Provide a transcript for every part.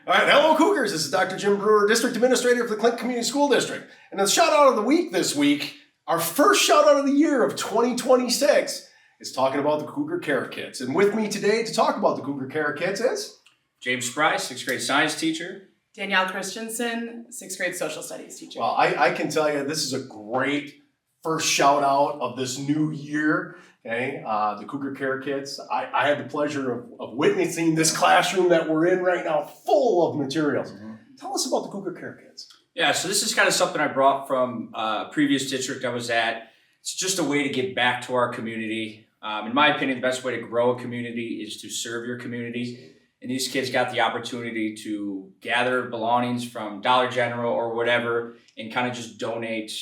All right, hello Cougars. This is Dr. Jim Brewer, District Administrator for the Clinton Community School District. And the shout out of the week this week, our first shout out of the year of 2026, is talking about the Cougar Care Kits. And with me today to talk about the Cougar Care Kits is James Price, 6th grade science teacher. Danielle Christensen, 6th grade social studies teacher. Well, I can tell you this is a great first shout out of this new year. Okay, the Cougar Care Kits. I had the pleasure of witnessing this classroom that we're in right now, full of materials. Mm-hmm. Tell us about the Cougar Care Kits. Yeah, so this is kind of something I brought from a previous district I was at. It's just a way to give back to our community. In my opinion, the best way to grow a community is to serve your community. And these kids got the opportunity to gather belongings from Dollar General or whatever and kind of just donate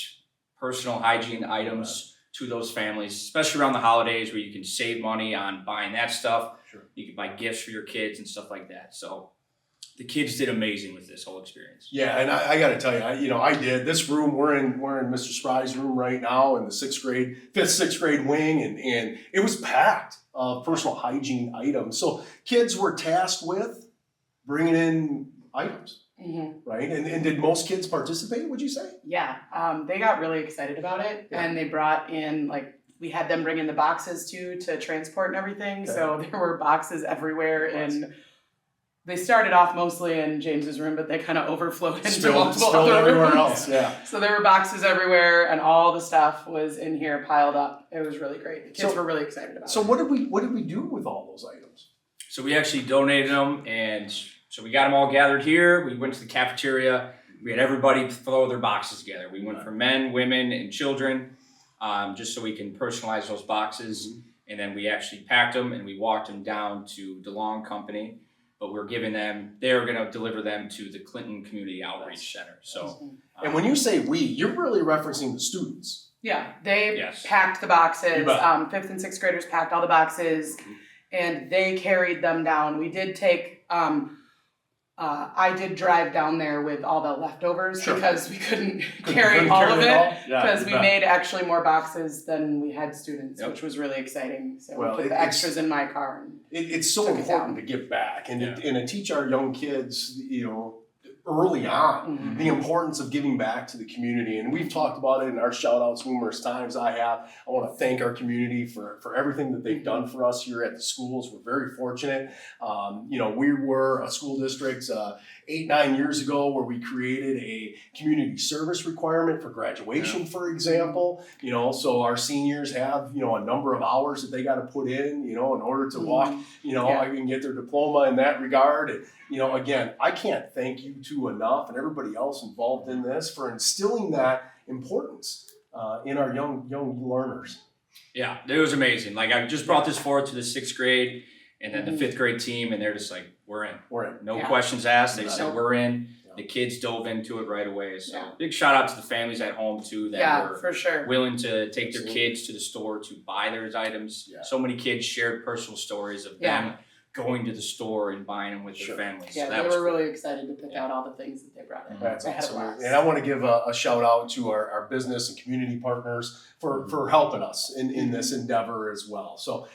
personal hygiene items to those families, especially around the holidays where you can save money on buying that stuff. Sure. You can buy gifts for your kids and stuff like that. So the kids did amazing with this whole experience. Yeah, and I got to tell you, I did. This room, we're in Mr. Spry's room right now in the 5th, 6th grade wing, and it was packed of personal hygiene items. So kids were tasked with bringing in items. Mm-hmm. Right, and did most kids participate, would you say? Yeah, they got really excited about it, and they brought in, we had them bring in the boxes too to transport and everything, so there were boxes everywhere, and they started off mostly in James's room, but they kind of overflowed into multiple other everywhere rooms. else, yeah. So there were boxes everywhere, and all the stuff was in here piled up. It was really great. The kids were really excited about it. So what did we do with all those items? So we actually donated them, and so we got them all gathered here. We went to the cafeteria. We had everybody throw their boxes together. We went for men, women, and children, just so we can personalize those boxes. Mm-hmm. And then we actually packed them and we walked them down to DeLong Company. But we're giving them, they're going to deliver them to the Clinton Community Outreach Center. So, and when you say we, you're really referencing the students. Yeah, they packed the boxes. 5th and 6th graders packed all the boxes, and they carried them down. We did take. I did drive down there with all the leftovers because we couldn't carry all of it because we made actually more boxes than we had students, which was really exciting. So we put the extras in my car. And it's so important to give back and to teach our young kids, early on, the importance of giving back to the community. And we've talked about it in our shout outs numerous times. I want to thank our community for everything that they've done for us here at the schools. We're very fortunate. We were a school district 8-9 years ago where we created a community service requirement for graduation, for example. So our seniors have, a number of hours that they got to put in, in order to walk, I can get their diploma in that regard. And, again, I can't thank you two enough and everybody else involved in this for instilling that importance in our young learners. Yeah, it was amazing. I just brought this forward to the 6th grade and then the 5th grade team, and they're just like, we're in. No questions asked. They said, we're in. Yeah. The kids dove into it right away. So big shout out to the families at home too that were for sure willing to take their kids to the store to buy those items. Yeah. So many kids shared personal stories of them going to the store and buying them with their families. Yeah, so they were really excited to pick out all the things that they brought in. That's awesome. And I want to give a shout out to our business and community partners for helping us in this endeavor as well. So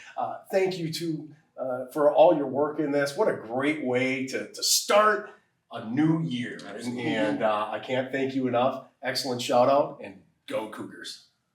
thank you for all your work in this. What a great way to start a new year. And I can't thank you enough. Excellent shout out, and go Cougars.